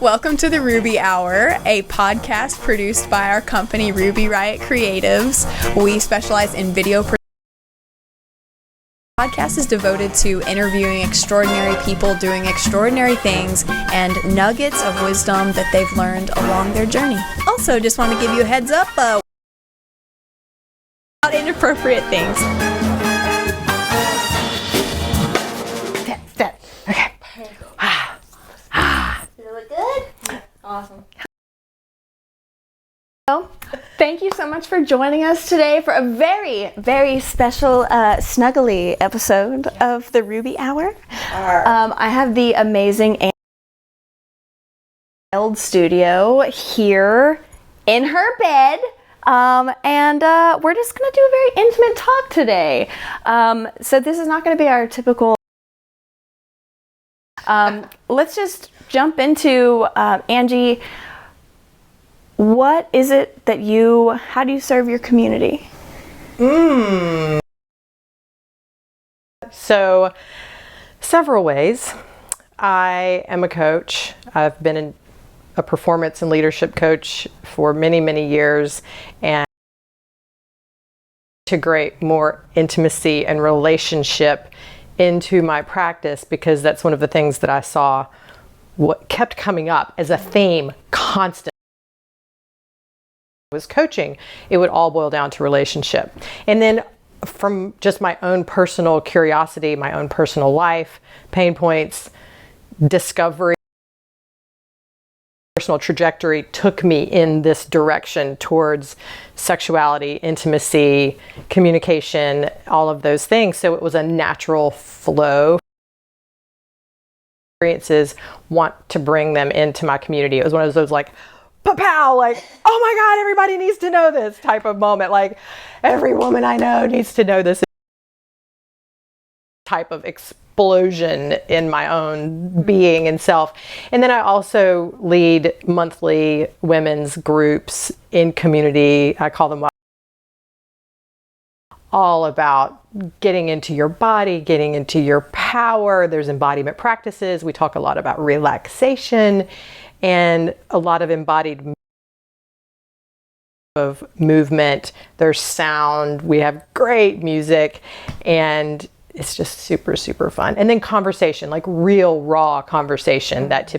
Welcome to the Ruby Hour, a podcast produced by our company Ruby Riot Creatives. We specialize in video production. The podcast is devoted to interviewing extraordinary people doing extraordinary things and nuggets of wisdom that they've learned along their journey. Also, just want to give you a heads up about inappropriate things. Step. Okay. Does it look good? Awesome. Well, thank you so much for joining us today for a very, very special snuggly episode of the Ruby Hour. I have the amazing Angie studio here in her bed. And we're just going to do a very intimate talk today. So this is not going to be our typical... let's just jump into Angie. What is it that how do you serve your community? So, several ways. I am a coach. I've been a performance and leadership coach for many, many years, and integrate more intimacy and relationship into my practice, because that's one of the things that I saw what kept coming up as a theme constantly. Was coaching, it would all boil down to relationship. And then from just my own personal curiosity, my own personal life, pain points, discovery, personal trajectory took me in this direction towards sexuality, intimacy, communication, all of those things. So it was a natural flow. Experiences, want to bring them into my community. It was one of those like, pow, like, oh my God, everybody needs to know this type of moment. Like, every woman I know needs to know this type of explosion in my own being and self. And then I also lead monthly women's groups in community. I call them all about getting into your body, getting into your power. There's embodiment practices. We talk a lot about relaxation and a lot of embodied of movement. There's sound. We have great music, and it's just super, super fun. And then conversation, like real raw conversation that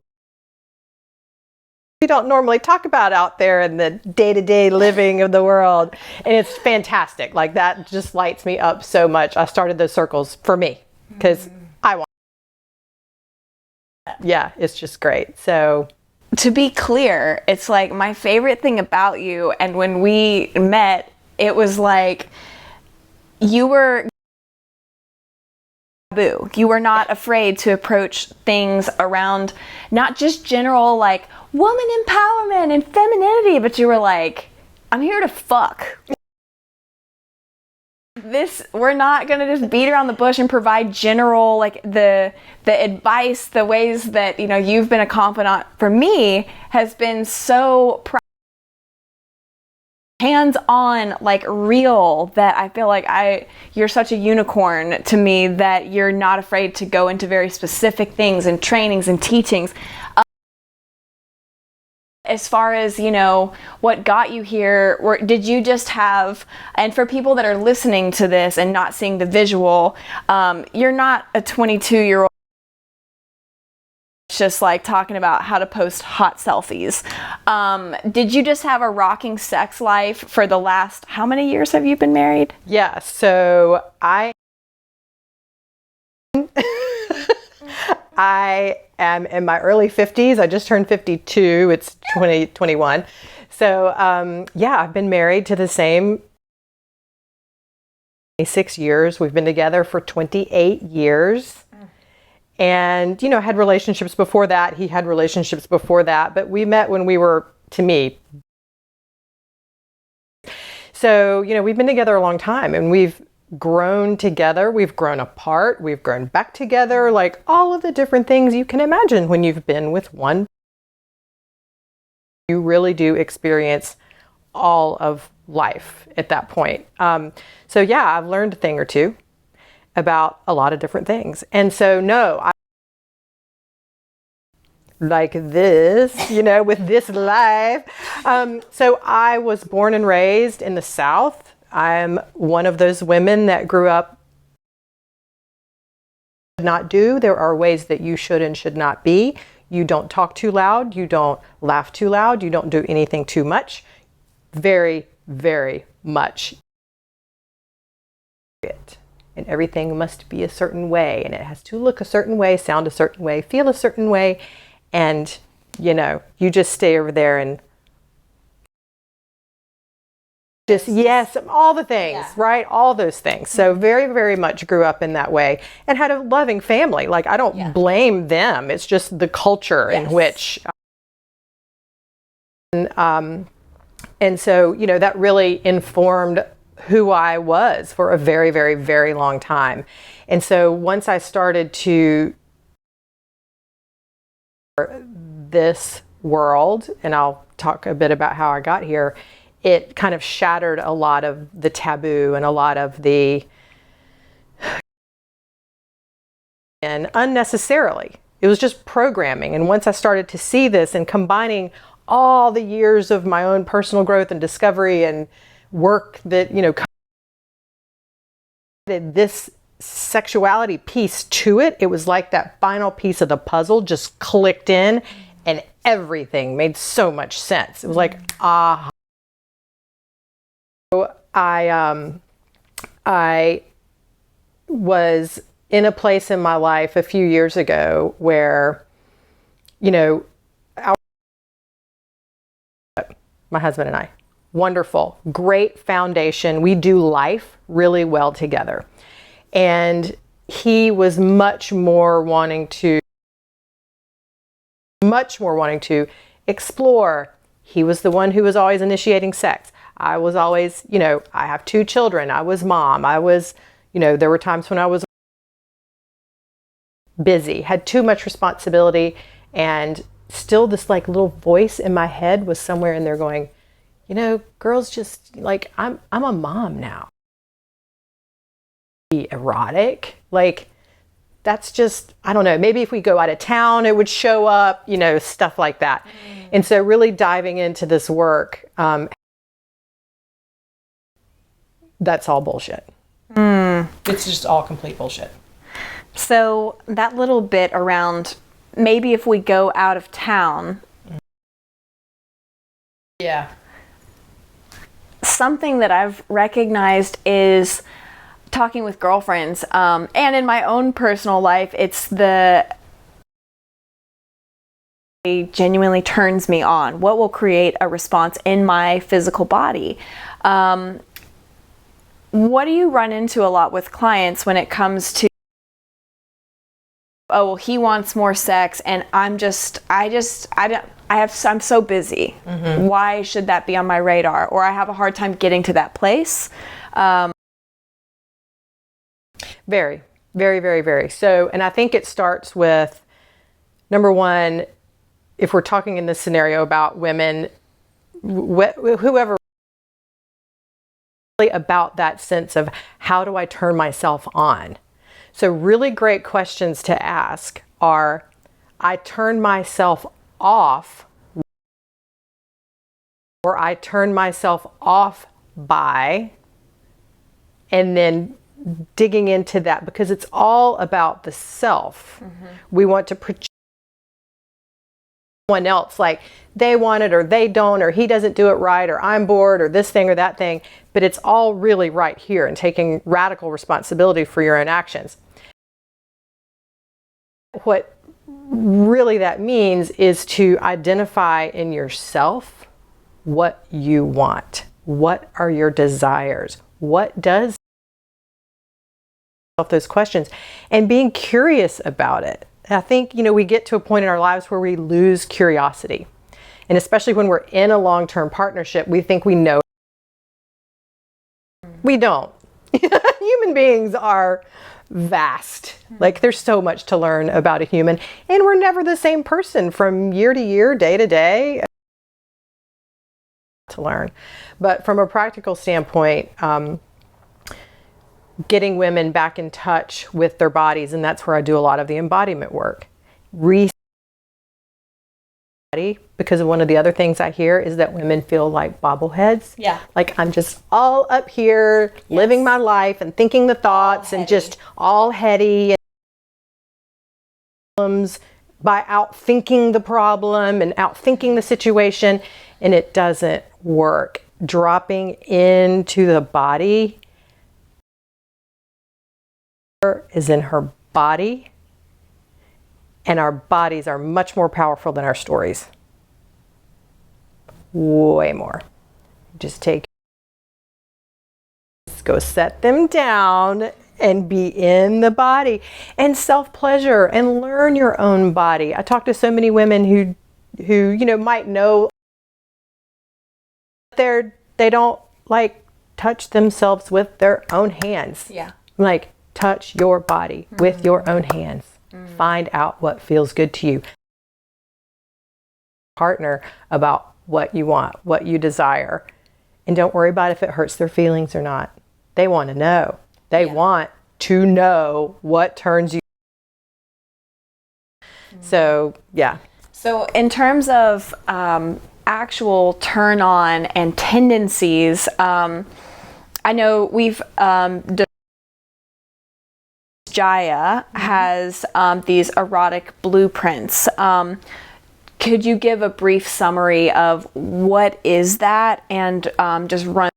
we don't normally talk about out there in the day-to-day living of the world. And it's fantastic. Like, that just lights me up so much. I started those circles for me because I want. Yeah, it's just great. So, to be clear, it's like my favorite thing about you, and when we met, it was like you were taboo. You were not afraid to approach things around not just general like woman empowerment and femininity, but you were like, I'm here to fuck. We're not gonna just beat around the bush and provide general like the advice, the ways that you've been a confidant for me has been so hands-on, like real, that I feel like you're such a unicorn to me that you're not afraid to go into very specific things and trainings and teachings. As far as, what got you here, did you just have, and for people that are listening to this and not seeing the visual, you're not a 22-year-old just like talking about how to post hot selfies. Did you just have a rocking sex life for the last, how many years have you been married? Yeah, so I am in my early 50s. I just turned 52. It's 2021. So, yeah, I've been married to the same 26 years. We've been together for 28 years. And, had relationships before that. He had relationships before that. But we met when we were, to me. So, we've been together a long time, and we've grown together, we've grown apart, we've grown back together, like all of the different things you can imagine when you've been with one. You really do experience all of life at that point. So yeah, I've learned a thing or two about a lot of different things. And so no, like this, you know, with this life. So I was born and raised in the South. I'm one of those women that grew up not do. There are ways that you should and should not be. You don't talk too loud. You don't laugh too loud. You don't do anything too much. Very, very much. And everything must be a certain way, and it has to look a certain way, sound a certain way, feel a certain way, and you know, you just stay over there and just, yes, all the things, yeah. Right? All those things. So very, very much grew up in that way and had a loving family. Like, I don't blame them. It's just the culture in which, and so, you know, that really informed who I was for a very, very, very long time. And so once I started to this world, and I'll talk a bit about how I got here, it kind of shattered a lot of the taboo and a lot of the, and unnecessarily. It was just programming. And once I started to see this and combining all the years of my own personal growth and discovery and work that, you know, this sexuality piece to it, it was like that final piece of the puzzle just clicked in and everything made so much sense. It was like, ah. So I was in a place in my life a few years ago where, you know, my husband and I, wonderful, great foundation. We do life really well together. And he was much more wanting to explore. He was the one who was always initiating sex. I was always, you know, I have 2 children. I was mom. I was, you know, there were times when I was busy, had too much responsibility, and still this like little voice in my head was somewhere in there going, you know, girls just like, I'm a mom now. Erotic, like that's just, I don't know, maybe if we go out of town, it would show up, you know, stuff like that. And so really diving into this work, that's all bullshit. It's just all complete bullshit. So that little bit around maybe if we go out of town. Yeah. Something that I've recognized is talking with girlfriends, and in my own personal life, it's it genuinely turns me on. What will create a response in my physical body? What do you run into a lot with clients when it comes to, oh, well, he wants more sex and I'm so busy. Mm-hmm. Why should that be on my radar? Or I have a hard time getting to that place. Very, very, very, very. So, and I think it starts with, number one, if we're talking in this scenario about women, whoever, about that sense of how do I turn myself on? So really great questions to ask are, I turn myself off, or I turn myself off by, and then digging into that, because it's all about the self. Mm-hmm. We want to project someone else, like they want it or they don't, or he doesn't do it right, or I'm bored, or this thing or that thing, but it's all really right here and taking radical responsibility for your own actions. What really that means is to identify in yourself what you want. What are your desires? What does those questions, and being curious about it. I think, you know, we get to a point in our lives where we lose curiosity. And especially when we're in a long-term partnership, we think we know. We don't. Human beings are vast. Like, there's so much to learn about a human, and we're never the same person from year to year, day to day. To learn. But from a practical standpoint, getting women back in touch with their bodies, and that's where I do a lot of the embodiment work. because of one of the other things I hear is that women feel like bobbleheads. Yeah. Like I'm just all up here living my life and thinking the thoughts and just all heady and by outthinking the problem and outthinking the situation, and it doesn't work. Dropping into the body is in her body. And our bodies are much more powerful than our stories. Way more. Just go set them down and be in the body and self-pleasure and learn your own body. I talk to so many women who might know they don't like touch themselves with their own hands. Yeah. Like touch your body with your own hands. Find out what feels good to you. Partner about what you want, what you desire. And don't worry about if it hurts their feelings or not. They want to know. They want to know what turns you. So, yeah. So in terms of actual turn on and tendencies, I know we've Jaya has these erotic blueprints. Could you give a brief summary of what is that, and just run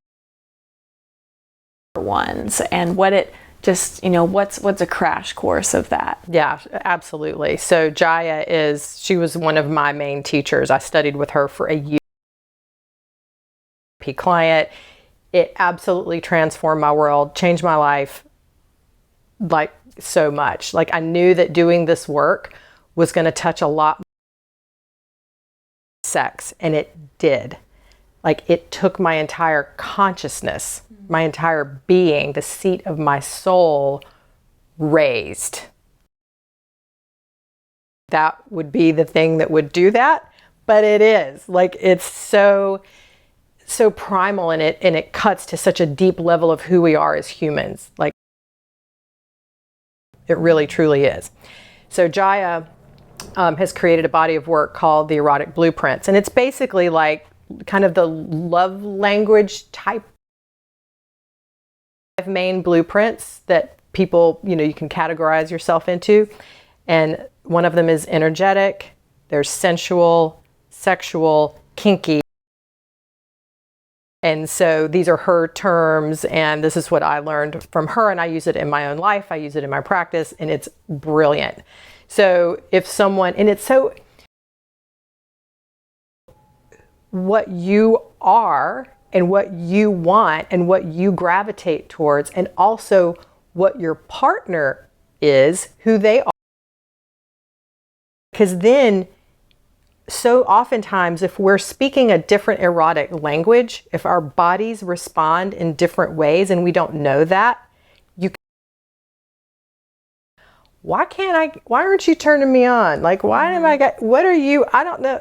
ones and what it just, what's a crash course of that? Yeah, absolutely. So Jaya she was one of my main teachers. I studied with her for a year. Client. It absolutely transformed my world, changed my life. Like so much. Like I knew that doing this work was going to touch a lot more sex, and it did. Like it took my entire consciousness, my entire being, the seat of my soul raised. That would be the thing that would do that, but it is. Like it's so primal, and it cuts to such a deep level of who we are as humans. Like it really, truly is. So Jaya has created a body of work called the Erotic Blueprints. And it's basically like kind of the love language type. 5 main blueprints that people, you can categorize yourself into. And one of them is energetic. There's sensual, sexual, kinky. And so these are her terms, and this is what I learned from her, and I use it in my own life. I use it in my practice, and it's brilliant. So if someone, and it's so, what you are and what you want and what you gravitate towards, and also what your partner is, who they are. Because then, so oftentimes, if we're speaking a different erotic language, if our bodies respond in different ways and we don't know that, why aren't you turning me on? Like, what are you, I don't know.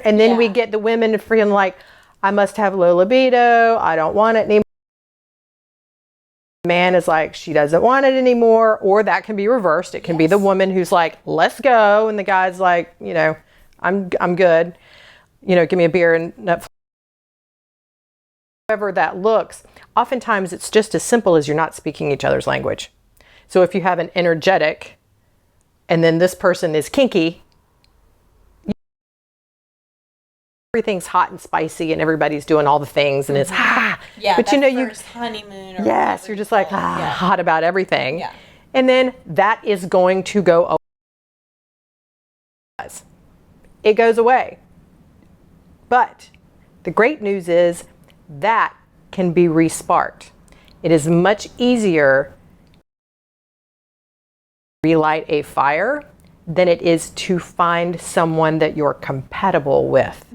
And then we get the women feeling like, I must have low libido. I don't want it anymore. The man is like, she doesn't want it anymore. Or that can be reversed. It can be the woman who's like, let's go. And the guy's like, I'm good. Give me a beer and Netflix. However that looks, oftentimes it's just as simple as you're not speaking each other's language. So if you have an energetic and then this person is kinky, everything's hot and spicy and everybody's doing all the things and it's but first honeymoon. You're just like hot about everything. Yeah. And then that is going to go away. It goes away. But the great news is that can be re-sparked. It is much easier to relight a fire than it is to find someone that you're compatible with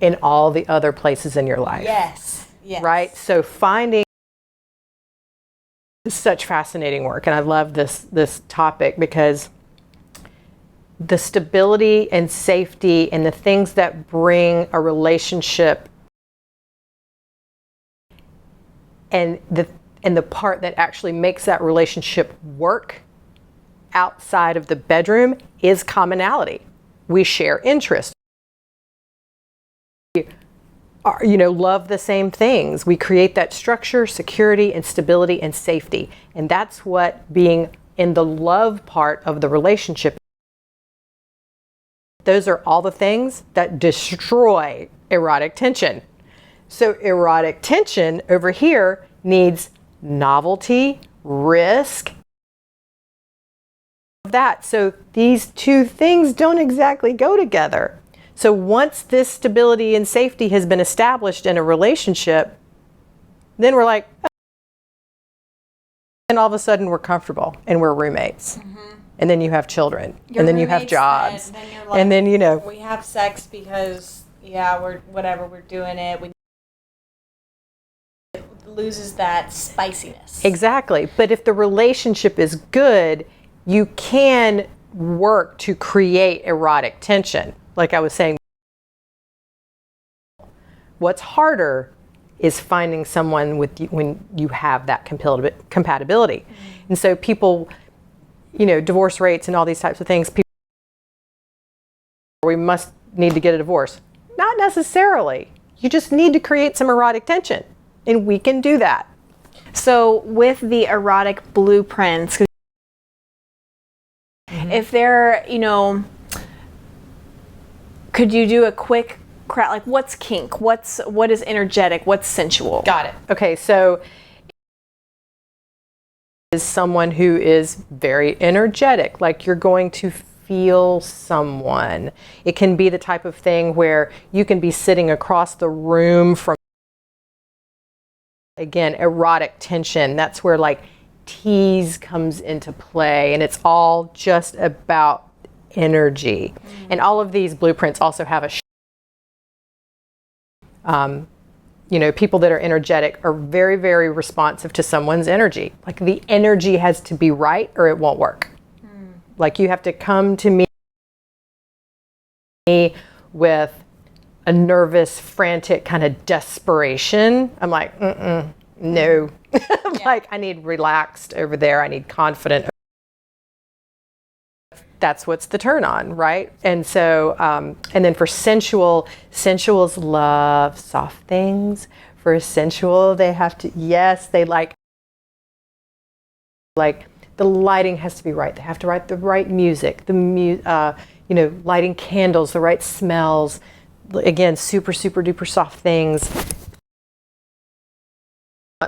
in all the other places in your life. Yes. Right? So finding is such fascinating work, and I love this topic because the stability and safety and the things that bring a relationship and the part that actually makes that relationship work outside of the bedroom is commonality. We share interests. love the same things. We create that structure, security, and stability and safety. And that's what being in the love part of the relationship. Those are all the things that destroy erotic tension. So erotic tension over here needs novelty, risk, that. So these two things don't exactly go together. So once this stability and safety has been established in a relationship, then we're like, oh. And all of a sudden we're comfortable and we're roommates. And then you have children, and then you have jobs, then you're like, and then we have sex because we're doing it. It loses that spiciness. Exactly. But if the relationship is good, you can work to create erotic tension. Like I was saying, what's harder is finding someone with you when you have that compatibility. And so people, divorce rates and all these types of things, we must need to get a divorce. Not necessarily. You just need to create some erotic tension, and we can do that. So with the erotic blueprints, if they're, could you do a quick like what's kink? What is energetic? What's sensual? Got it. Okay, so is someone who is very energetic, like you're going to feel someone. It can be the type of thing where you can be sitting across the room from, again, erotic tension. That's where like tease comes into play, and it's all just about energy. And all of these blueprints also have a people that are energetic are very, very responsive to someone's energy. Like the energy has to be right or it won't work. Like you have to come to me with a nervous, frantic kind of desperation. I'm like, no. Like I need relaxed over there. I need confident. That's what's the turn on, right? And so, and then for sensuals love soft things. For sensual, they have to, they like the lighting has to be right. They have to write the right music, lighting candles, the right smells. Again, super, super duper soft things.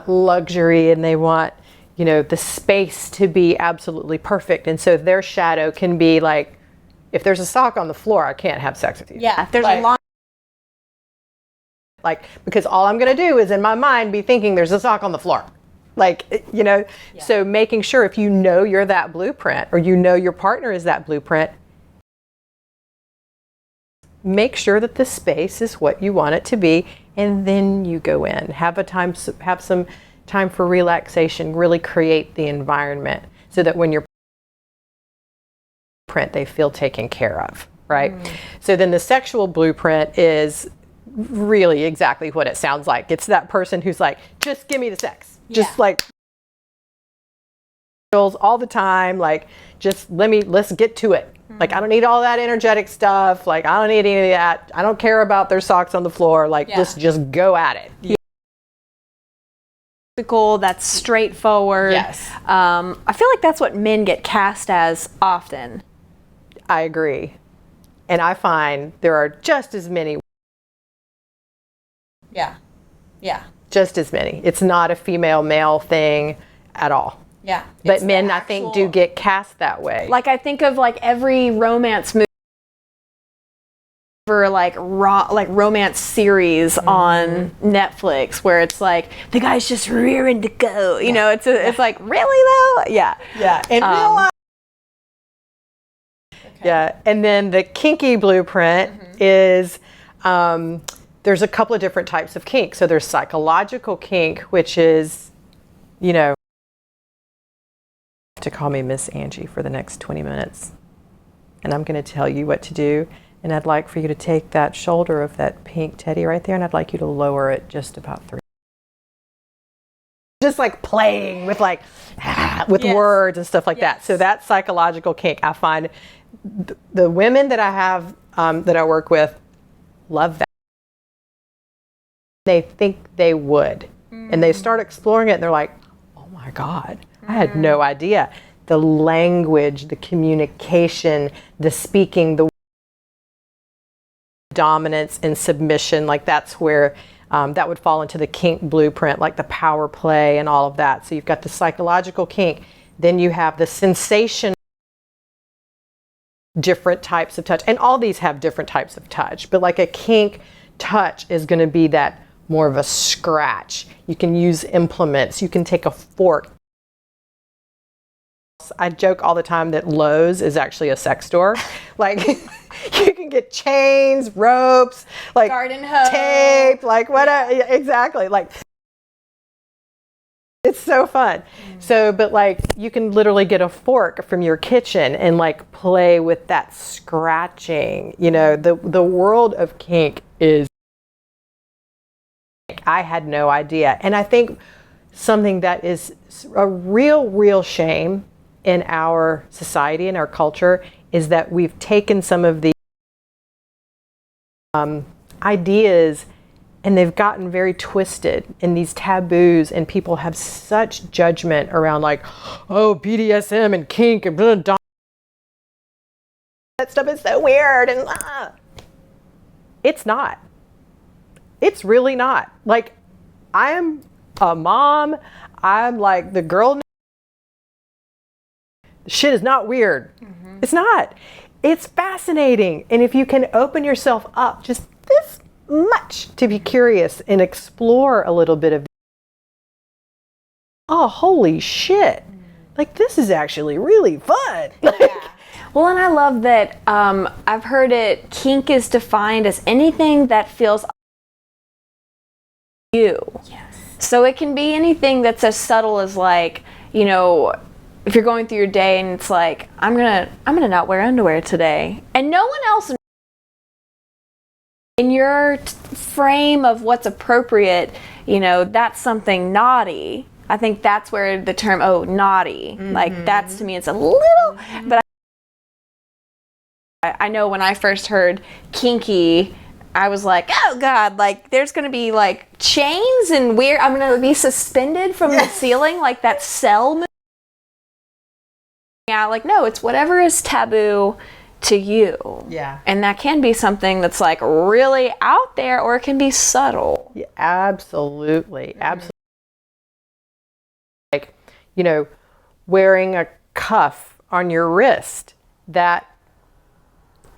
Luxury, and they want, the space to be absolutely perfect. And so their shadow can be like, if there's a sock on the floor, I can't have sex with you. Yeah, if there's a long... because all I'm going to do is in my mind be thinking there's a sock on the floor. So making sure if you're that blueprint or your partner is that blueprint, make sure that the space is what you want it to be, and then you go in. Have some time for relaxation, really create the environment so that when you're print, they feel taken care of, right? So then the sexual blueprint is really exactly what it sounds like. It's that person who's like, just give me the sex. Just like all the time, like just let's get to it. Like I don't need all that energetic stuff. Like I don't need any of that. I don't care about their socks on the floor. Like just go at it. That's straightforward. Yes. I feel like that's what men get cast as often. I agree. And I find there are just as many. Yeah. Just as many. It's not a female male thing at all. Yeah. But men, I think, do get cast that way. Like I think of like every romance movie or like romance series on Netflix where it's like the guy's just rearing to go. It's like, really though? Yeah. Yeah. In real life. Okay. Yeah. And then the kinky blueprint is there's a couple of different types of kink. So there's psychological kink, which is, to call me Miss Angie for the next 20 minutes. And I'm going to tell you what to do. And I'd like for you to take that shoulder of that pink teddy right there, and I'd like you to lower it just about 3. Just like playing with words and stuff like that. So that's psychological kink. I find the women that I have, that I work with, love that. they think they would. And they start exploring it and they're like, oh my God, I had no idea. The language, the communication, the speaking, the dominance and submission, like that's where that would fall into the kink blueprint, like the power play and all of that. So you've got the psychological kink, then you have the sensation, different types of touch, and all these have different types of touch, but like a kink touch is going to be that more of a scratch. You can use implements, you can take a fork. I joke all the time that Lowe's is actually a sex store. Like you can get chains, ropes, like garden hose, tape, like whatever. Yeah. Exactly. Like it's so fun. So, but like you can literally get a fork from your kitchen and like play with that scratching. You know, the world of kink is, I had no idea. And I think something that is a real shame in our society and our culture is that we've taken some of the ideas and they've gotten very twisted in these taboos, and people have such judgment around like, oh, BDSM and kink and blah, blah, that stuff is so weird and It's not. It's really not. Like, I'm a mom. I'm like the girl. Shit is not weird. It's not. It's fascinating. And if you can open yourself up just this much to be curious and explore a little bit of, oh, holy shit. Like, this is actually really fun. Well, and I love that I've heard it, kink is defined as anything that feels you. Yes. So it can be anything that's as subtle as like, you know, if you're going through your day and it's like, I'm gonna not wear underwear today, and no one else in your frame of what's appropriate, you know, that's something naughty. I think that's where the term, oh, naughty, like that's, to me, it's a little, but I know when I first heard kinky, I was like, oh God, like there's gonna be like chains and weird, I'm gonna be suspended from the ceiling like that Cell movie. Yeah, like no, it's whatever is taboo to you. Yeah. And that can be something that's like really out there, or it can be subtle. Yeah, absolutely. Absolutely. Like, you know, wearing a cuff on your wrist, that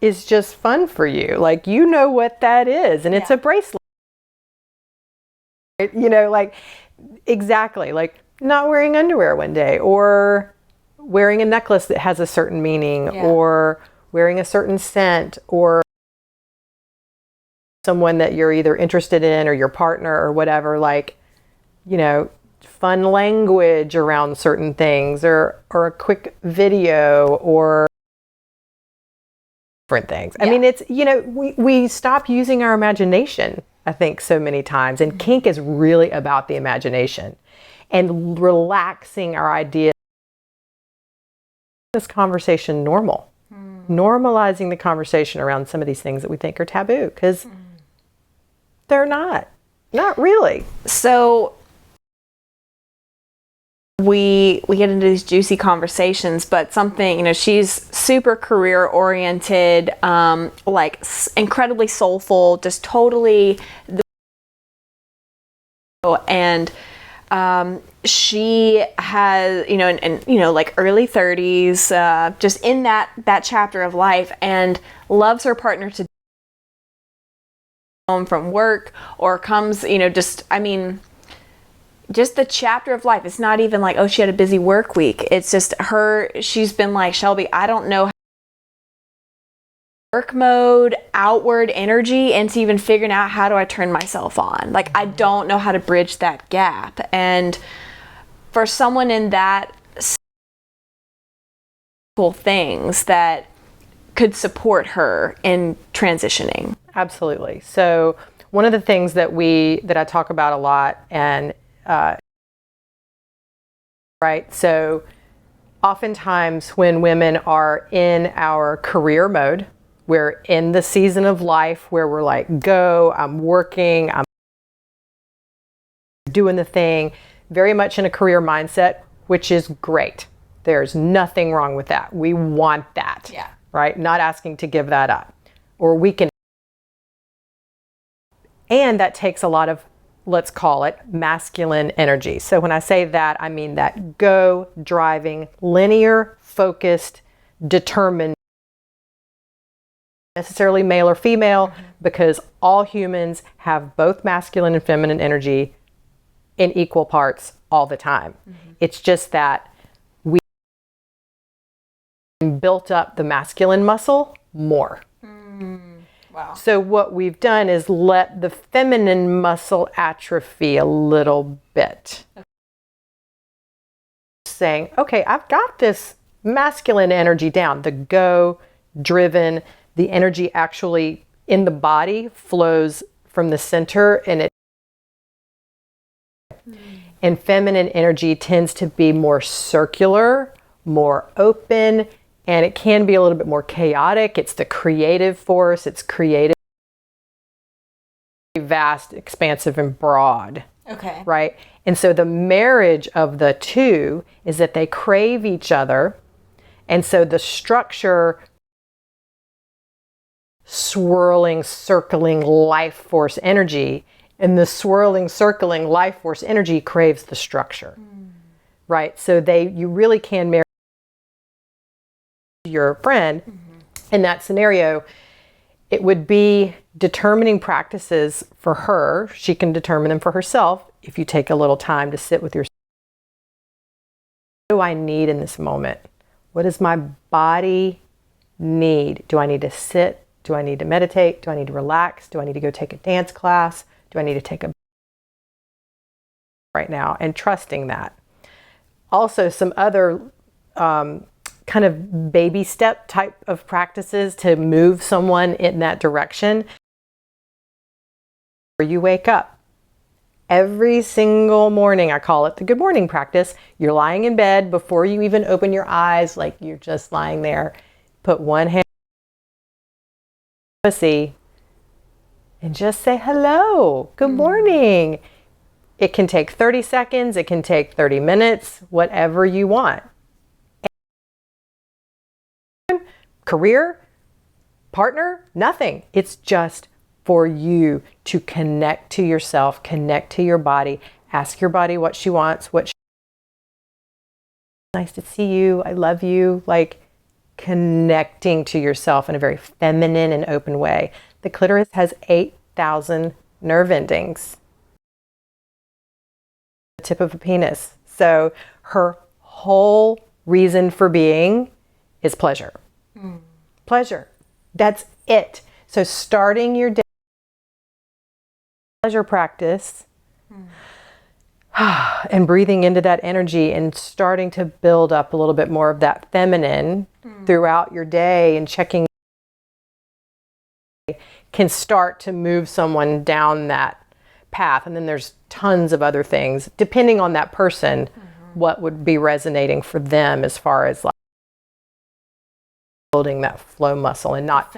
is just fun for you. Like, you know what that is, and it's a bracelet. You know, like, exactly. Like, not wearing underwear one day, or wearing a necklace that has a certain meaning, or wearing a certain scent, or someone that you're either interested in or your partner or whatever, like, you know, fun language around certain things, or a quick video, or different things. I mean, it's, you know, we stop using our imagination, I think, so many times. And kink is really about the imagination and relaxing our ideas. This conversation normal. Normalizing the conversation around some of these things that we think are taboo, because they're not really. So we get into these juicy conversations, but something, you know, she's super career oriented, like incredibly soulful, just totally, and she has, you know, and you know, like early 30s, just in that chapter of life, and loves her partner to home from work, or comes, you know, just, I mean, just the chapter of life. It's not even like, oh, she had a busy work week. It's just her, she's been like, Shelby, I don't know how work mode, outward energy, into even figuring out how do I turn myself on. Like, I don't know how to bridge that gap. And for someone in that cool things that could support her in transitioning. Absolutely. So one of the things that I talk about a lot, and right, so oftentimes when women are in our career mode, we're in the season of life where we're like, go, I'm working, I'm doing the thing, very much in a career mindset, which is great. There's nothing wrong with that. We want that, Yeah. right? Not asking to give that up, or we can. And that takes a lot of, let's call it, masculine energy. So when I say that, I mean that go, driving, linear, focused, determined, necessarily male or female, because all humans have both masculine and feminine energy in equal parts all the time. It's just that we built up the masculine muscle more. Wow. So what we've done is let the feminine muscle atrophy a little bit. Saying, okay, I've got this masculine energy down, the go, driven, the energy actually in the body flows from the center, and and feminine energy tends to be more circular, more open, and it can be a little bit more chaotic. It's the creative force. It's creative, vast, expansive, and broad. Okay. Right? And so the marriage of the two is that they crave each other. And so the structure, swirling, circling life force energy, and the swirling, circling life force energy craves the structure. Right? So you really can marry your friend. In that scenario, it would be determining practices for her. She can determine them for herself if you take a little time to sit with yourself. What do I need in this moment? What does my body need? Do I need to sit? Do I need to meditate? Do I need to relax? Do I need to go take a dance class? Do I need to take a right now? And trusting that. Also, some other kind of baby step type of practices to move someone in that direction. You wake up every single morning. I call it the good morning practice. You're lying in bed before you even open your eyes, like you're just lying there. Put one hand on pussy and just say hello, good morning. It can take 30 seconds. It can take 30 minutes, whatever you want. Career, partner, nothing. It's just for you to connect to yourself, connect to your body, ask your body what she wants, nice to see you, I love you, like connecting to yourself in a very feminine and open way. The clitoris has 8,000 nerve endings. The tip of a penis. So her whole reason for being is pleasure. Pleasure. That's it. So starting your day pleasure practice and breathing into that energy and starting to build up a little bit more of that feminine throughout your day and checking can start to move someone down that path. And then there's tons of other things depending on that person, what would be resonating for them as far as like building that flow muscle and not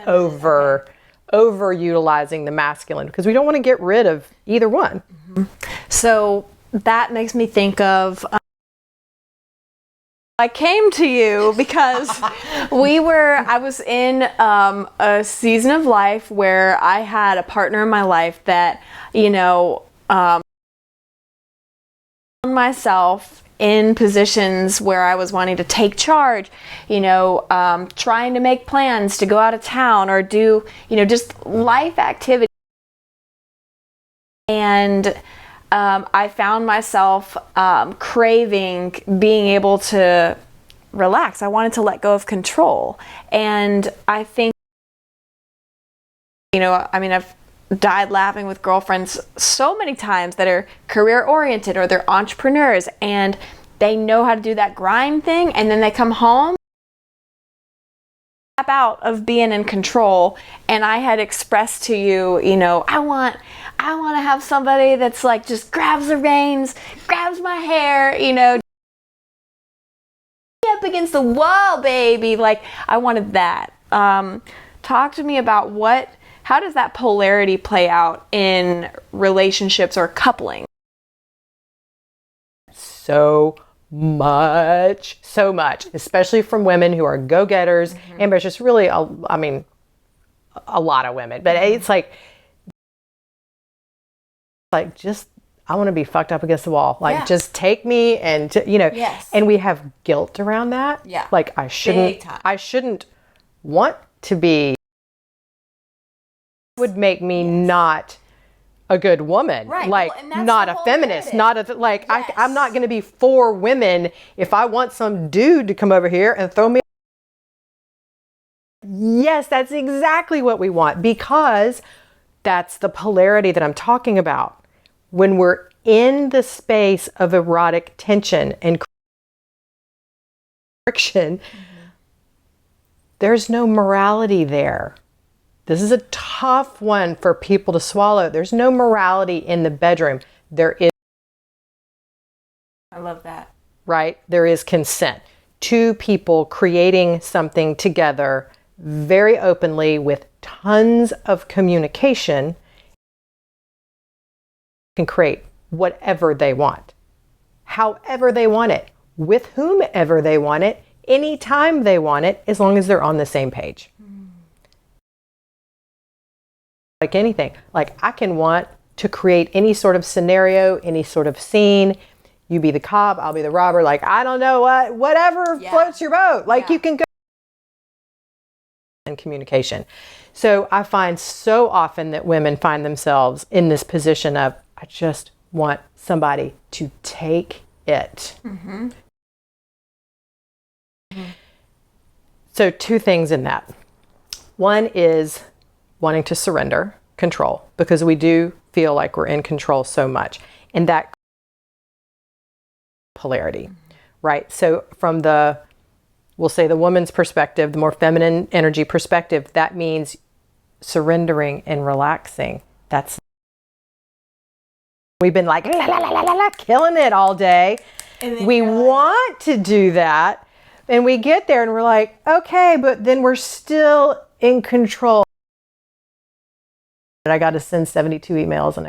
overutilizing the masculine, because we don't want to get rid of either one. So that makes me think of I came to you because I was in a season of life where I had a partner in my life that, myself in positions where I was wanting to take charge, trying to make plans to go out of town or do, just life activities. And I found myself craving being able to relax. I wanted to let go of control. And I think, I've died laughing with girlfriends so many times that are career oriented or they're entrepreneurs and they know how to do that grind thing, and then they come home out of being in control. And I had expressed to you, I want to have somebody that's like just grabs the reins, grabs my hair, up against the wall, baby. Like I wanted that. Talk to me about how does that polarity play out in relationships or coupling? so much, especially from women who are go-getters, ambitious, really, I mean, a lot of women, but it's like just, I want to be fucked up against the wall. Like, just take me and, and we have guilt around that. Yeah. Like, I shouldn't want to be, would make me not a good woman. Right. Like, Well, and that's not the a whole feminist, narrative. I'm not going to be for women if I want some dude to come over here and throw me. Yes, that's exactly what we want, because that's the polarity that I'm talking about. When we're in the space of erotic tension and friction, there's no morality there. This is a tough one for people to swallow. There's no morality in the bedroom. There is. I love that. Right? There is consent. Two people creating something together very openly with tons of communication can create whatever they want, however they want it, with whomever they want it, anytime they want it, as long as they're on the same page. Like anything, like I can want to create any sort of scenario, any sort of scene. You be the cop, I'll be the robber. Like, I don't know whatever floats your boat. Like you can go. And communication. So I find so often that women find themselves in this position of, I just want somebody to take it. So two things in that. One is wanting to surrender control, because we do feel like we're in control so much. And that polarity, right? So from we'll say the woman's perspective, the more feminine energy perspective, that means surrendering and relaxing. We've been like, la, la, la, la, la, killing it all day. We want to do that. And we get there and we're like, okay, but then we're still in control. I got to send 72 emails and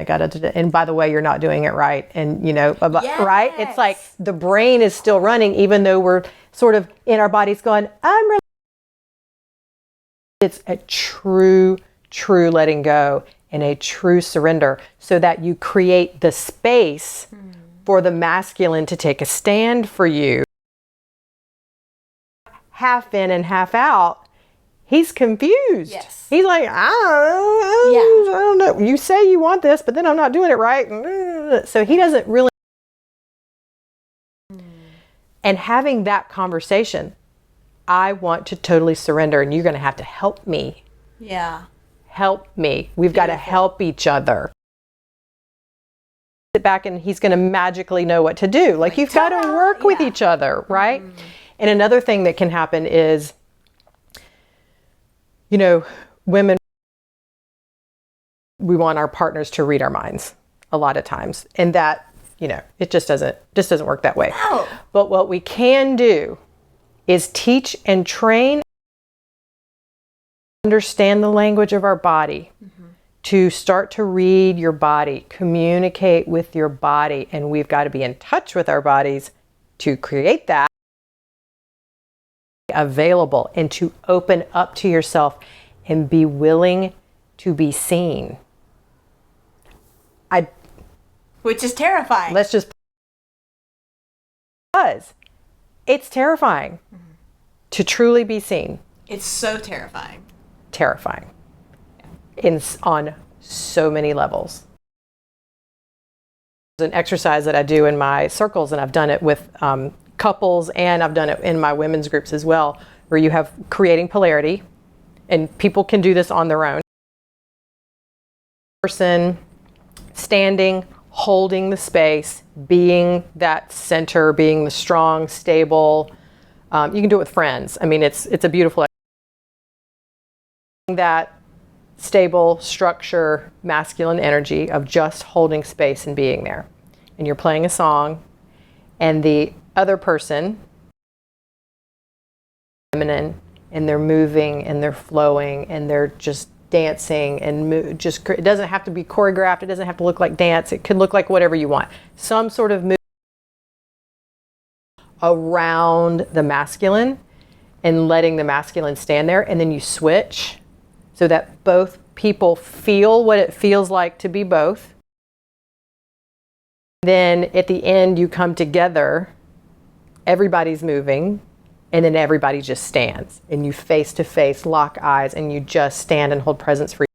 and by the way, you're not doing it right. And right? It's like the brain is still running, even though we're sort of in our bodies going, it's a true letting go and a true surrender, so that you create the space for the masculine to take a stand for you. Half in and half out, he's confused. Yes. He's like, I don't know. You say you want this, but then I'm not doing it right. So he doesn't really. And having that conversation, I want to totally surrender, and you're going to have to help me. Yeah. Help me. We've got to help each other. Sit back and he's going to magically know what to do. Like, you've got to work with each other, right? And another thing that can happen is, women, we want our partners to read our minds a lot of times. And that, it just doesn't work that way. No. But what we can do is teach and train, understand the language of our body, to start to read your body, communicate with your body. And we've got to be in touch with our bodies to create that available, and to open up to yourself and be willing to be seen. Which is terrifying. Because it's terrifying to truly be seen. It's so terrifying. Terrifying. On so many levels. There's an exercise that I do in my circles, and I've done it with couples, and I've done it in my women's groups as well, where you have creating polarity, and people can do this on their own. Person standing, holding the space, being that center, being the strong, stable. You can do it with friends. I mean, it's a beautiful that stable structure, masculine energy of just holding space and being there. And you're playing a song, and the other person, feminine, and they're moving and they're flowing and they're just dancing and it doesn't have to be choreographed. It doesn't have to look like dance. It could look like whatever you want. Some sort of around the masculine and letting the masculine stand there, and then you switch so that both people feel what it feels like to be both. Then at the end you come together, everybody's moving, and then everybody just stands, and you face to face lock eyes, and you just stand and hold presence for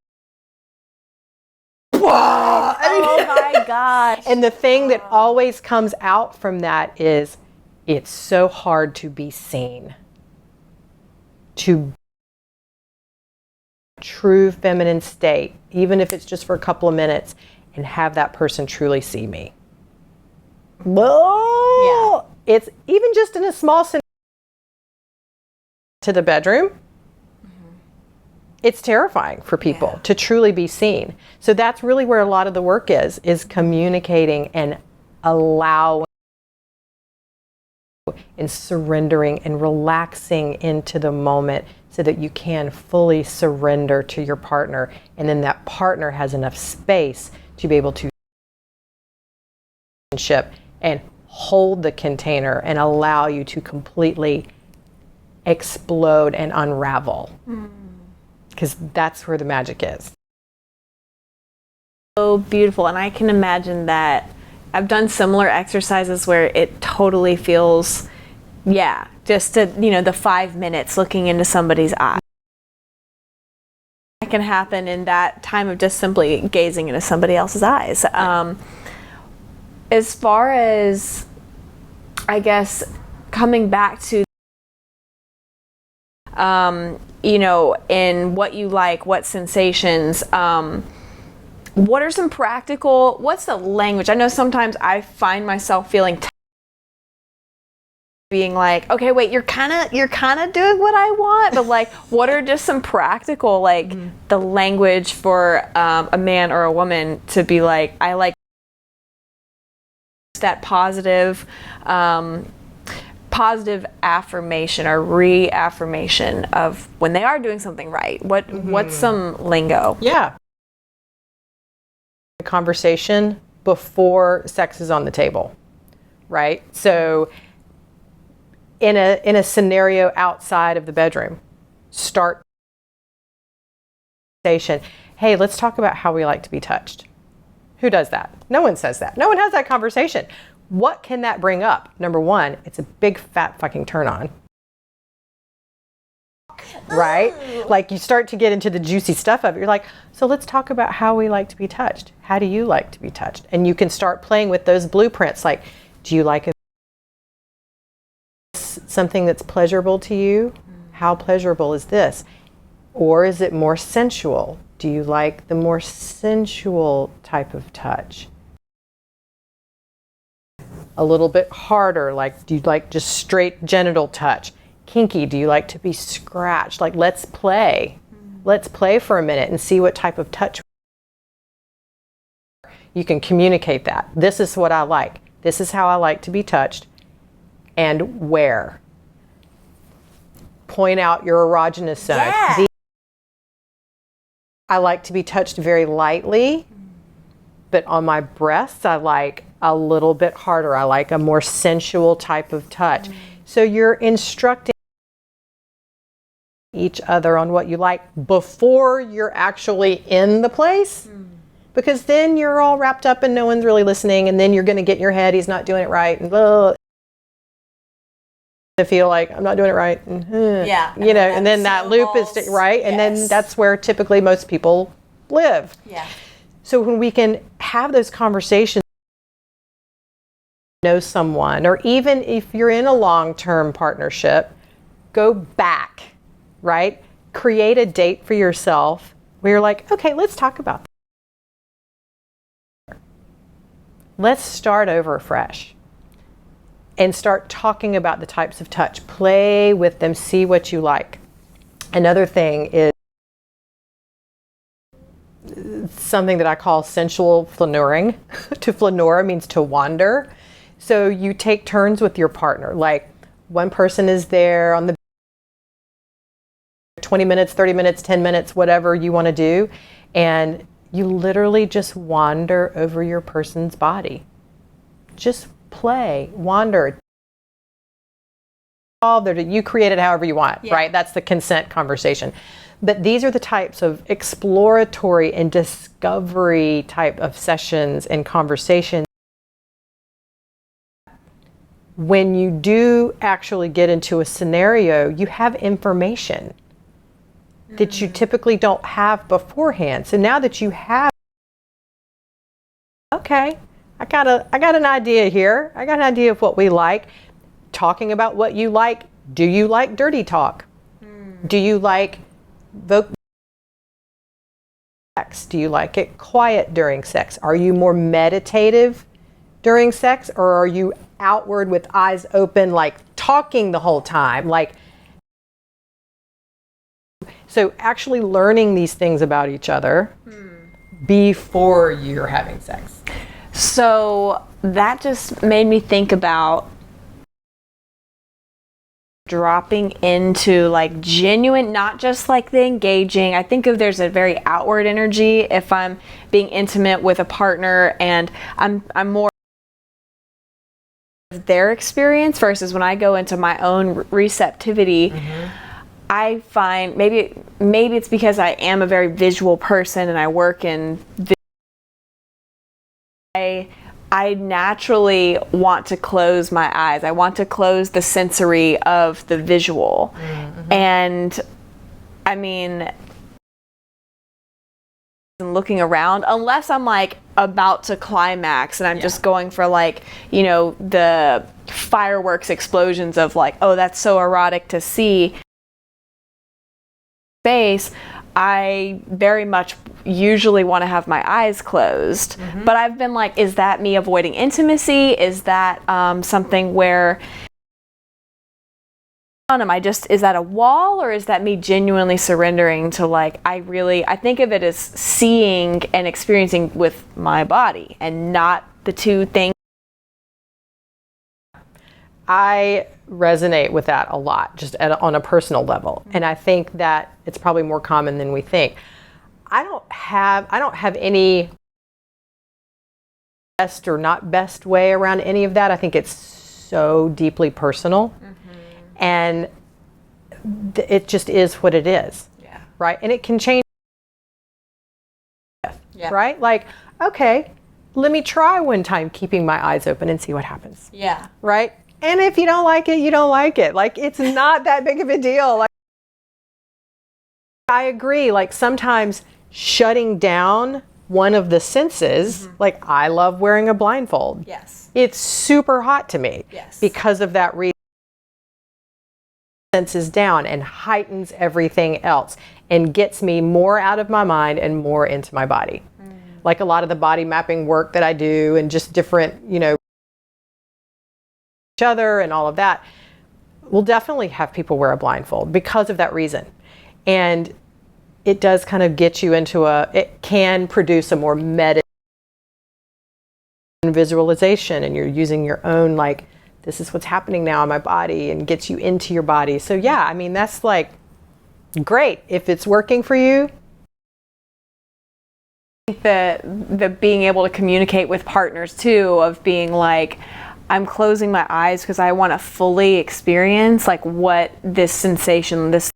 Oh my gosh. And the thing that always comes out from that is, it's so hard to be seen. To true feminine state, even if it's just for a couple of minutes, and have that person truly see me. Whoa! Yeah. It's even just in a small scenario to the bedroom. It's terrifying for people to truly be seen. So that's really where a lot of the work is communicating and allowing and surrendering and relaxing into the moment so that you can fully surrender to your partner, and then that partner has enough space to be able to and hold the container and allow you to completely explode and unravel. Because that's where the magic is. So beautiful. And I can imagine that I've done similar exercises where it totally feels, just to, the 5 minutes looking into somebody's eye. That can happen in that time of just simply gazing into somebody else's eyes. As far as, I guess, coming back to in what you like, what sensations, what are some practical, what's the language? I know sometimes I find myself feeling being like, okay, wait, you're kind of doing what I want, but like, what are just some practical, like the language for a man or a woman to be like, I like that positive affirmation or reaffirmation of when they are doing something right. What's some lingo? Yeah. Conversation before sex is on the table, right? So in a scenario outside of the bedroom, start conversation. Hey, let's talk about how we like to be touched. Who does that? No one says that. No one has that conversation. What can that bring up? Number one, it's a big fat fucking turn on. Right? Like you start to get into the juicy stuff of it. You're like, so let's talk about how we like to be touched. How do you like to be touched? And you can start playing with those blueprints. Like, do you like something that's pleasurable to you? How pleasurable is this? Or is it more sensual? Do you like the more sensual type of touch? A little bit harder, like do you like just straight genital touch? Kinky, do you like to be scratched? Like let's play. Let's play for a minute and see what type of touch. You can communicate that. This is what I like. This is how I like to be touched. And where? Point out your erogenous zone. Yeah. I like to be touched very lightly, but on my breasts, I like a little bit harder. I like a more sensual type of touch. So you're instructing each other on what you like before you're actually in the place, because then you're all wrapped up and no one's really listening, and then you're going to get in your head, he's not doing it right, and blah. To feel like I'm not doing it right, and and then that loop is right, and then that's where typically most people live. So when we can have those conversations, know someone, or even if you're in a long-term partnership, go back, right? Create a date for yourself where you're like, okay, let's talk about that. Let's start over fresh. And start talking about the types of touch. Play with them, see what you like. Another thing is something that I call sensual flingering. To flaneur means to wander. So you take turns with your partner. Like one person is there on the 20 minutes, 30 minutes, 10 minutes, whatever you want to do. And you literally just wander over your person's body. Just play, wander. involved, or you create it however you want, right? That's the consent conversation. But these are the types of exploratory and discovery type of sessions and conversations. When you do actually get into a scenario, you have information that you typically don't have beforehand. So now that you have, okay, I got an idea here. I got an idea of what we like. Talking about what you like. Do you like dirty talk? Do you like vocal sex? Do you like it quiet during sex? Are you more meditative during sex, or are you outward with eyes open, like talking the whole time? So actually learning these things about each other before you're having sex. So that just made me think about dropping into like genuine, not just like the engaging. I think of there's a very outward energy if I'm being intimate with a partner and I'm more of their experience versus when I go into my own receptivity. I find maybe it's because I am a very visual person and I work in I naturally want to close my eyes. I want to close the sensory of the visual. And I mean, looking around, unless I'm like about to climax and I'm just going for like, you know, the fireworks explosions of like, oh, that's so erotic to see. Space, I very much usually want to have my eyes closed, but I've been like, is that me avoiding intimacy? Is that something where is that a wall, or is that me genuinely surrendering to like, I think of it as seeing and experiencing with my body and not the two things. I resonate with that a lot, just on a personal level. And I think that it's probably more common than we think. I don't have any best or not best way around any of that. I think it's so deeply personal. And it just is what it is. Right? And it can change. Right? Like, okay, let me try one time keeping my eyes open and see what happens. Right? And if you don't like it, you don't like it. Like, it's not that big of a deal. Like, I agree. Like, sometimes shutting down one of the senses, like I love wearing a blindfold. It's super hot to me because of that reason. Senses down and heightens everything else and gets me more out of my mind and more into my body. Like a lot of the body mapping work that I do and just different, you know, each other and all of that, we'll definitely have people wear a blindfold because of that reason. And it does kind of get you into it can produce a more meditative visualization, and you're using your own, like, this is what's happening now in my body, and gets you into your body. So yeah, I mean, that's like great if it's working for you. I think the being able to communicate with partners too, of being like, I'm closing my eyes because I want to fully experience like what this sensation, this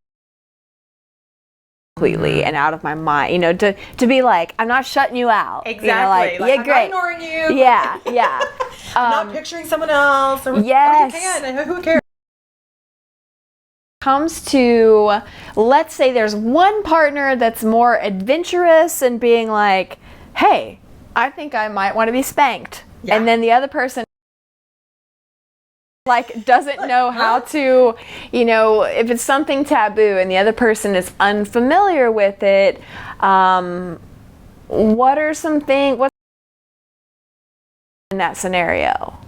completely and out of my mind, you know, to be like, I'm not shutting you out. Exactly. You know, like, like, yeah, I'm great. not ignoring you. Yeah. I'm not picturing someone else. Or, yes. Or you can. Who cares? Comes to, let's say there's one partner that's more adventurous and being like, hey, I think I might want to be spanked. And then the other person like doesn't know how to, you know, if it's something taboo and the other person is unfamiliar with it, what are some things, what's in that scenario?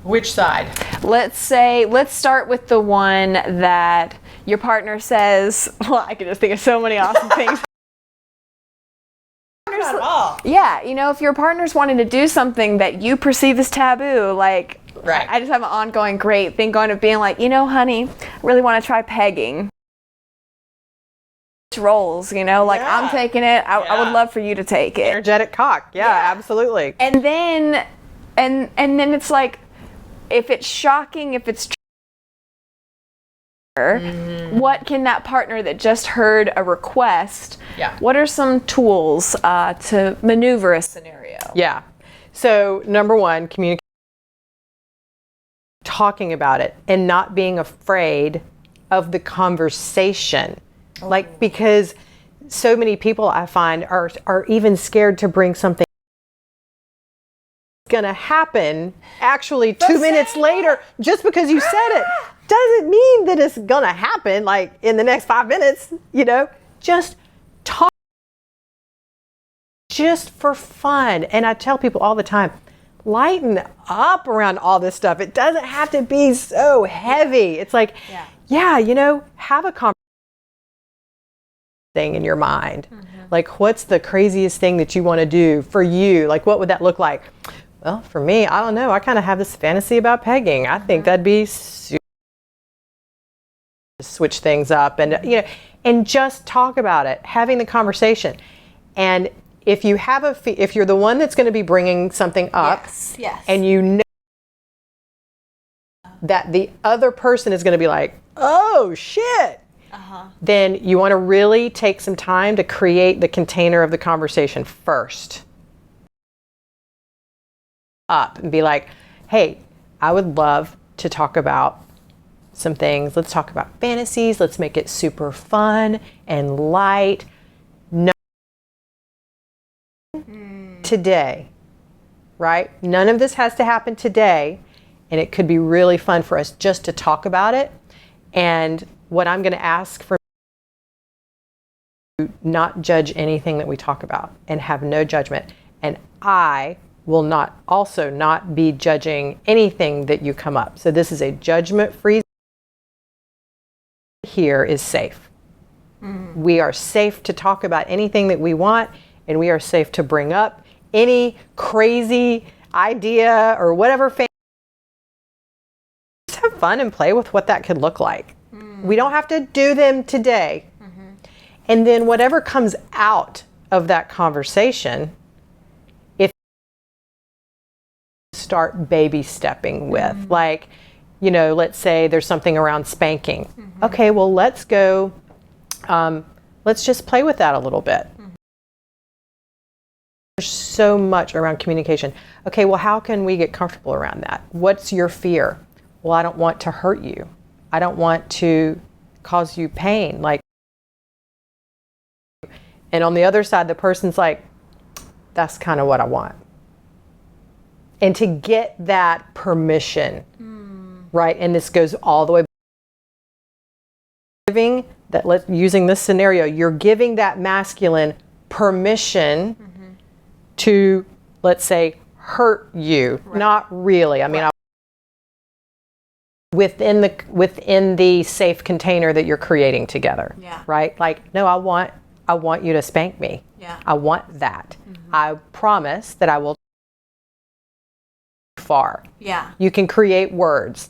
Which side? Let's start with the one that your partner says, well, I can just think of so many awesome things. Not at all. Yeah, you know, if your partner's wanting to do something that you perceive as taboo, like, right. I just have an ongoing great thing going of being like, you know, honey, I really want to try pegging. Rolls, you know, like I'm taking it. I would love for you to take it. Energetic cock. Yeah, absolutely. And then, and then it's like, if it's shocking, if it's What can that partner that just heard a request, what are some tools to maneuver a scenario? Yeah. So number one, communication. Talking about it and not being afraid of the conversation. Like, because so many people I find are even scared to bring something gonna happen actually 2 minutes later. Just because you said it doesn't mean that it's gonna happen like in the next 5 minutes, you know. Just talk, just for fun. And I tell people all the time, lighten up around all this stuff. It doesn't have to be so heavy. It's like, you know, have a conversation thing in your mind. Like, what's the craziest thing that you want to do for you? Like, what would that look like? Well, for me, I don't know. I kind of have this fantasy about pegging. I think that'd be super switch things up and, you know, and just talk about it, having the conversation. And if you have if you're the one that's going to be bringing something up, and you know that the other person is going to be like, oh shit, then you want to really take some time to create the container of the conversation first. Up and be like, hey, I would love to talk about some things. Let's talk about fantasies. Let's make it super fun and light. Today, right? None of this has to happen today, and it could be really fun for us just to talk about it. And what I'm going to ask for you, not judge anything that we talk about and have no judgment. And I will not be judging anything that you come up. So this is a judgment-free. Here is safe. We are safe to talk about anything that we want, and we are safe to bring up any crazy idea or whatever. Just have fun and play with what that could look like. We don't have to do them today. And then whatever comes out of that conversation, if start baby stepping with, like, you know, let's say there's something around spanking. Okay, well, let's go, let's just play with that a little bit. There's so much around communication. Okay, well, how can we get comfortable around that? What's your fear? Well, I don't want to hurt you. I don't want to cause you pain. Like, and on the other side, the person's like, that's kind of what I want. And to get that permission, right? And this goes all the way. Using this scenario, you're giving that masculine permission to, let's say, hurt you. Not really. I mean, within the safe container that you're creating together. Right? Like, no, I want you to spank me. I want that. I promise that I will far. You can create words.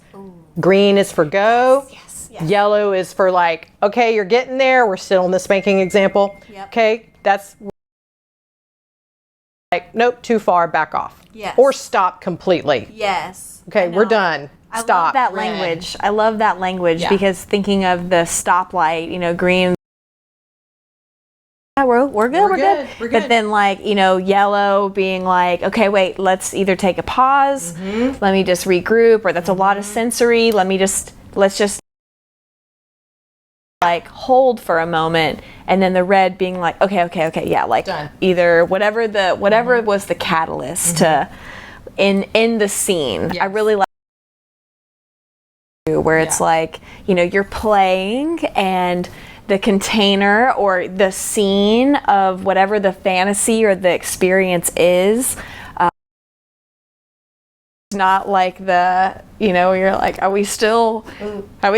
Green is for go. Yellow is for like, okay, you're getting there. We're still in the spanking example. Okay, that's like, nope, too far, back off. Or stop completely. Okay, we're done. Stop. I love that language. I love that language because thinking of the stoplight, you know, green. Yeah, we're good. But then, like, you know, yellow being like, okay, wait, let's either take a pause, let me just regroup, or that's a lot of sensory. Let's just like hold for a moment, and then the red being like, okay, yeah, like done. Either whatever was the catalyst to in the scene. I really like where it's like, you know, you're playing and the container or the scene of whatever the fantasy or the experience is, not like the, you know, you're like, are we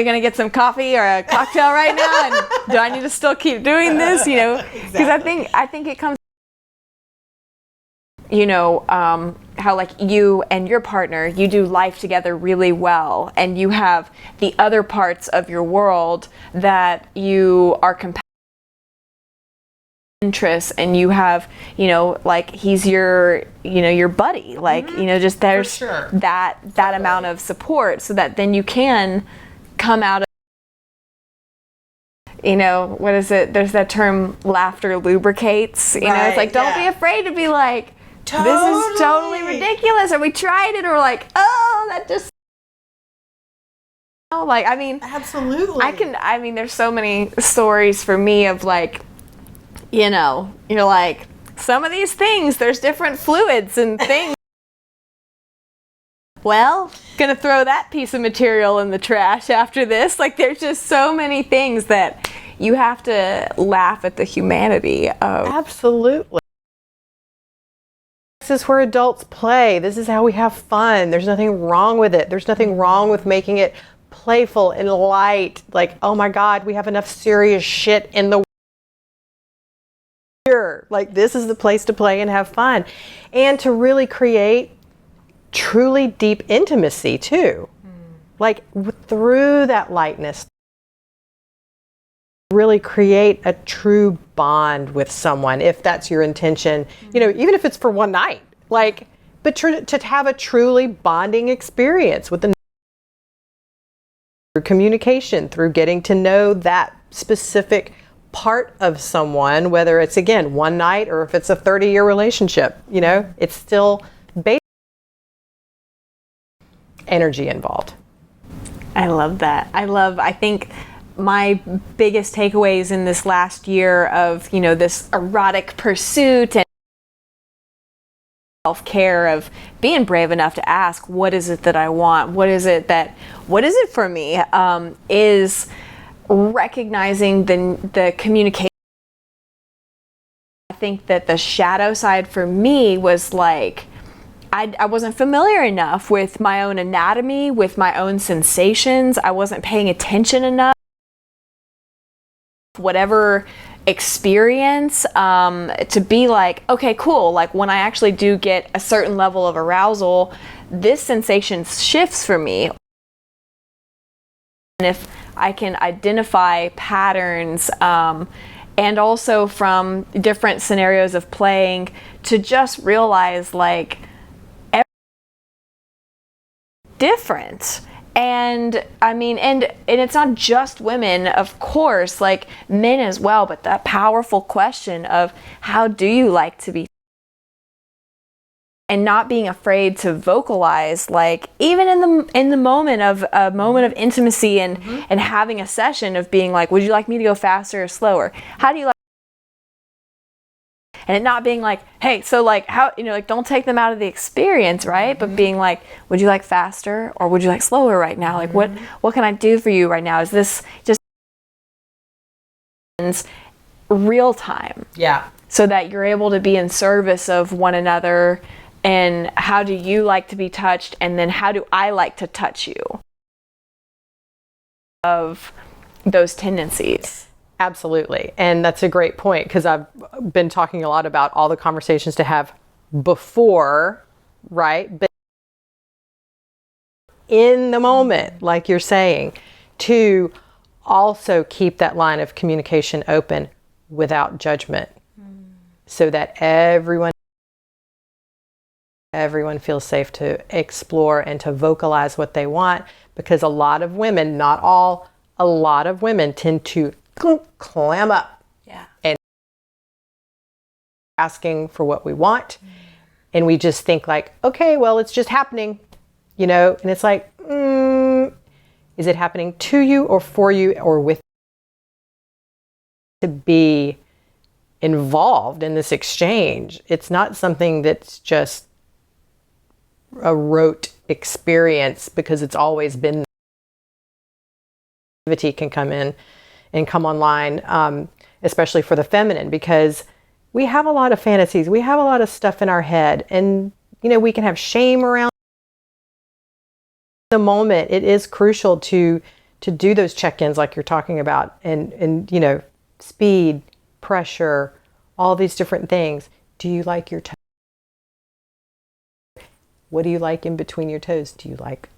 gonna get some coffee or a cocktail right now, and do I need to still keep doing this, you know? Because I think it comes, you know, how like you and your partner, you do life together really well, and you have the other parts of your world that you are compatible interests, and you have, you know, like he's your, you know, your buddy, like, you know, just there's that amount of support, so that then you can come out of you know, what is it? There's that term, laughter lubricates. You know, it's like, don't be afraid to be like, this is totally ridiculous. Or we tried it, or like, oh, that just. Like, I mean, absolutely. I mean, there's so many stories for me of like, you know, you're like, some of these things, there's different fluids and things. Well, gonna throw that piece of material in the trash after this. Like, there's just so many things that you have to laugh at the humanity of. Absolutely. This is where adults play. This is how we have fun. There's nothing wrong with it. There's nothing wrong with making it playful and light. Like, oh my God, we have enough serious shit in the world. Like, this is the place to play and have fun. And to really create truly deep intimacy too. Like, through that lightness, really create a true bond with someone, if that's your intention, you know, even if it's for one night, like, but to have a truly bonding experience with the through communication, through getting to know that specific part of someone, whether it's, again, one night or if it's a 30-year relationship, you know, it's still based energy involved. I love that. I think my biggest takeaways in this last year of, you know, this erotic pursuit and self-care, of being brave enough to ask, what is it that I want? What is it for me? Is recognizing the communication. I think that the shadow side for me was like, I wasn't familiar enough with my own anatomy, with my own sensations. I wasn't paying attention enough. Whatever experience, to be like, okay, cool. Like, when I actually do get a certain level of arousal, this sensation shifts for me. And if I can identify patterns, and also from different scenarios of playing, to just realize like, different. And I mean, and it's not just women, of course, like men as well, but that powerful question of, how do you like to be? And not being afraid to vocalize, like, even in the moment of intimacy and having a session of being like, would you like me to go faster or slower? How do you like? And it not being like, hey, so like, how, you know, like, don't take them out of the experience, right? But being like, would you like faster or would you like slower right now? Like, what can I do for you right now? Is this just real time? Yeah. So that you're able to be in service of one another. And how do you like to be touched? And then how do I like to touch you? Of those tendencies. Absolutely. And that's a great point, because I've been talking a lot about all the conversations to have before, right? But in the moment, like you're saying, to also keep that line of communication open without judgment, so that everyone feels safe to explore and to vocalize what they want. Because a lot of women, not all, a lot of women tend to clam up, and asking for what we want, and we just think like, okay, well, it's just happening, you know. And it's like, is it happening to you or for you or with you? To be involved in this exchange, it's not something that's just a rote experience because it's always been. Activity can come in and come online, especially for the feminine, because we have a lot of fantasies. We have a lot of stuff in our head, and, you know, we can have shame around the moment. It is crucial to do those check-ins like you're talking about, and, you know, speed, pressure, all these different things. Do you like your toes? What do you like in between your toes? Do you like,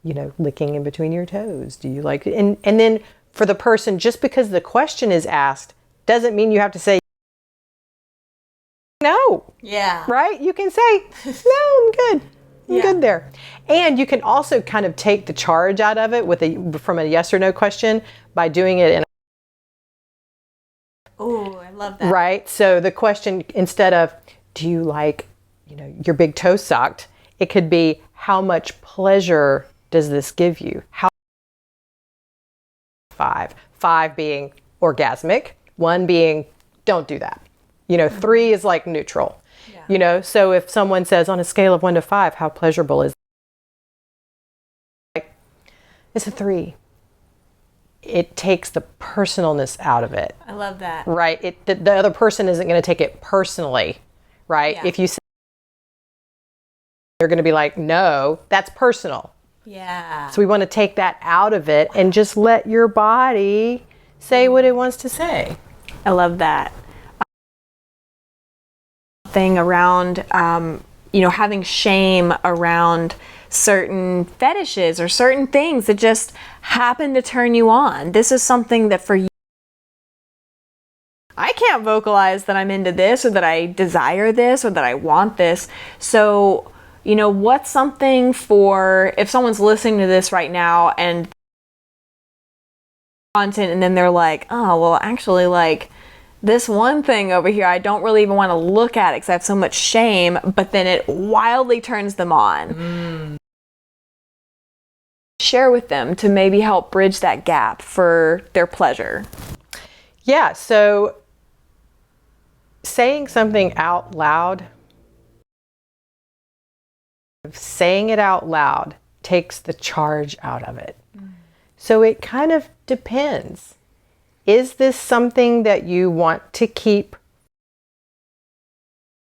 you know, licking in between your toes? Do you like, and then for the person, just because the question is asked doesn't mean you have to say no. Yeah. Right? You can say, no, I'm good. I'm good there. And you can also kind of take the charge out of it from a yes or no question by doing it in love that. Right? So the question, instead of, do you like, your big toe sucked? It could be, how much pleasure does this give you? Five being orgasmic, 1 being, don't do that. 3 is like neutral. Yeah. So if someone says, on a scale of 1 to 5, how pleasurable is it? It's a 3. It takes the personalness out of it. I love that. Right? The other person isn't going to take it personally, right? Yeah. If you say, they're going to be like, no, that's personal. Yeah. So we want to take that out of it and just let your body say what it wants to say. I love that. Thing around, having shame around certain fetishes or certain things that just happen to turn you on. This is something that for you, I can't vocalize that I'm into this or that I desire this or that I want this. So, what's something for, if someone's listening to this right now and content and then they're like, oh, well, actually, like, this one thing over here, I don't really even want to look at it because I have so much shame, but then it wildly turns them on. Share with them to maybe help bridge that gap for their pleasure. Yeah, so saying something out loud, saying it out loud takes the charge out of it. So it kind of depends. Is this something that you want to keep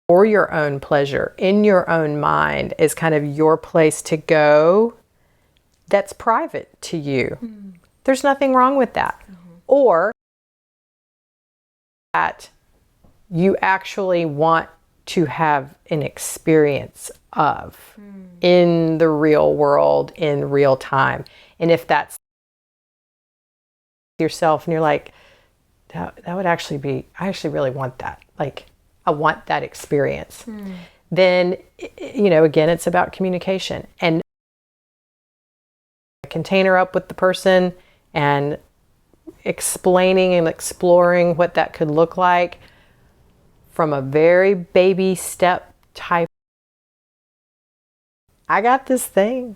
for your own pleasure, in your own mind, is kind of your place to go that's private to you? There's nothing wrong with that. Or that you actually want to have an experience of in the real world, in real time. And if that's yourself and you're like, that would actually be, I actually really want that. Like, I want that experience. Then, again, it's about communication and a container up with the person and explaining and exploring what that could look like from a very baby step type. I got this thing.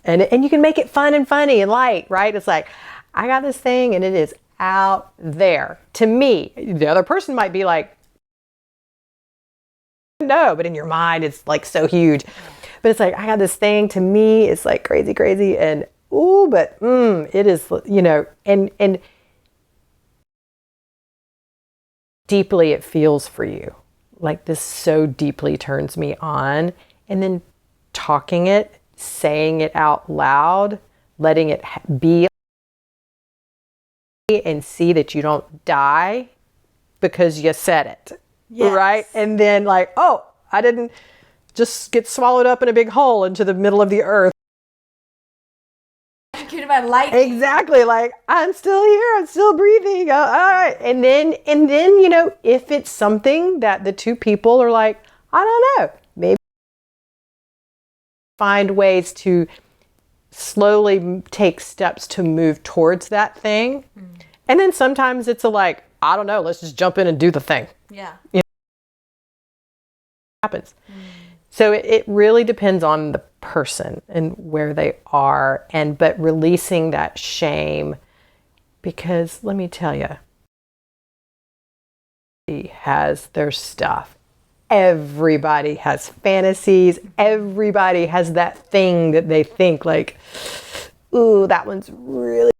And you can make it fun and funny and light, right? It's like, I got this thing and it is out there. To me, the other person might be like, no, but in your mind, it's like so huge. But it's like, I got this thing. To me, it's like crazy, crazy. And, it is, and deeply it feels for you. Like, this so deeply turns me on. And then talking it, saying it out loud, letting it be, and see that you don't die because you said it. Yes. Right? And then like, oh, I didn't just get swallowed up in a big hole into the middle of the earth. Exactly. Like, I'm still here. I'm still breathing. All right. And then, if it's something that the two people are like, I don't know, maybe find ways to slowly take steps to move towards that thing. And then sometimes it's I don't know, let's just jump in and do the thing. Yeah. Happens. So it really depends on the person and where they are, but releasing that shame, because let me tell you, everybody has their stuff. Everybody has fantasies. Everybody has that thing that they think like, ooh, that one's really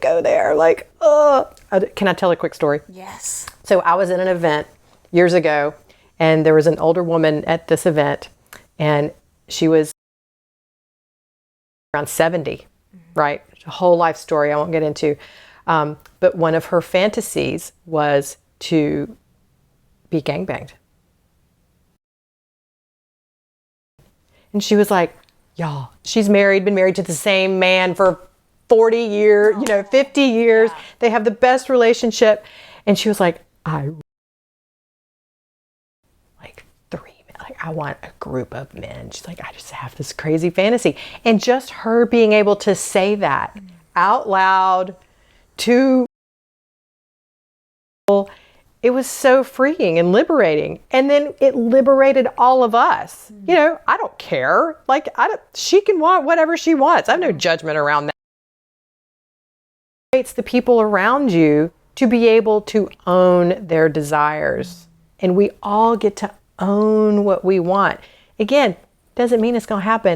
go there. Like, oh. Can I tell a quick story? Yes. So I was in an event years ago, and there was an older woman at this event, and she was around 70, right? A whole life story I won't get into. But one of her fantasies was to be gangbanged. And she was like, y'all, she's married, been married to the same man for 40 years, 50 years. Yeah. They have the best relationship. And she was like, I want a group of men. She's like, I just have this crazy fantasy. And just her being able to say that out loud to it was so freeing and liberating. And then it liberated all of us. You know, I don't care. Like, she can want whatever she wants. I have no judgment around that. It creates the people around you to be able to own their desires. And we all get to own what we want. Again, doesn't mean it's going to happen.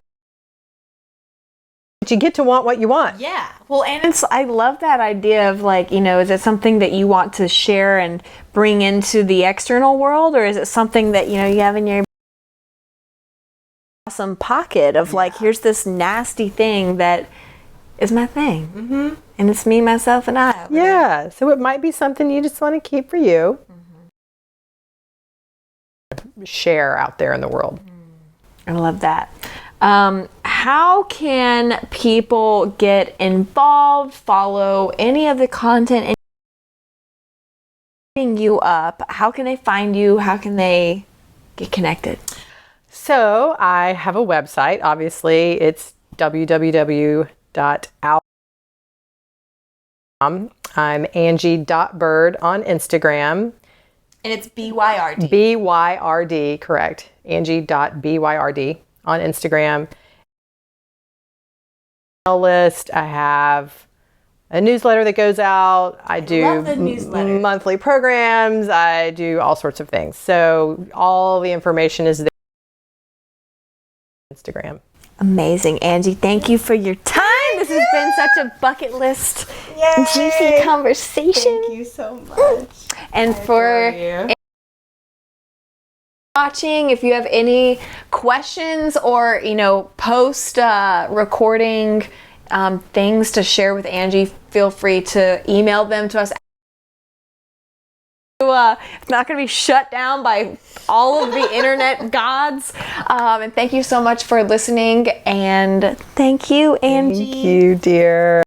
But you get to want what you want. Yeah. Well, and I love that idea of like, you know, is it something that you want to share and bring into the external world, or is it something that, you know, you have in your awesome pocket of like, here's this nasty thing that is my thing. Mm-hmm. And it's me, myself, and I. Yeah. So it might be something you just want to keep for you. Mm-hmm. Share out there in the world. I love that. How can people get involved, follow any of the content, and you up? How can they find you? How can they get connected? So I have a website. Obviously, it's www.out. I'm Angie.Byrd on Instagram. And it's BYRD. BYRD, correct. Angie.BYRD on Instagram. List. I have a newsletter that goes out. I do love the newsletter. Monthly programs. I do all sorts of things. So all the information is there on Instagram. Amazing, Angie. Thank you for your time. This has been such a bucket list, juicy conversation. Thank you so much. And for watching, if you have any questions or, you know, post recording things to share with Angie, feel free to email them to us. It's not going to be shut down by all of the internet gods. And thank you so much for listening. And thank you, Angie. Thank you, dear.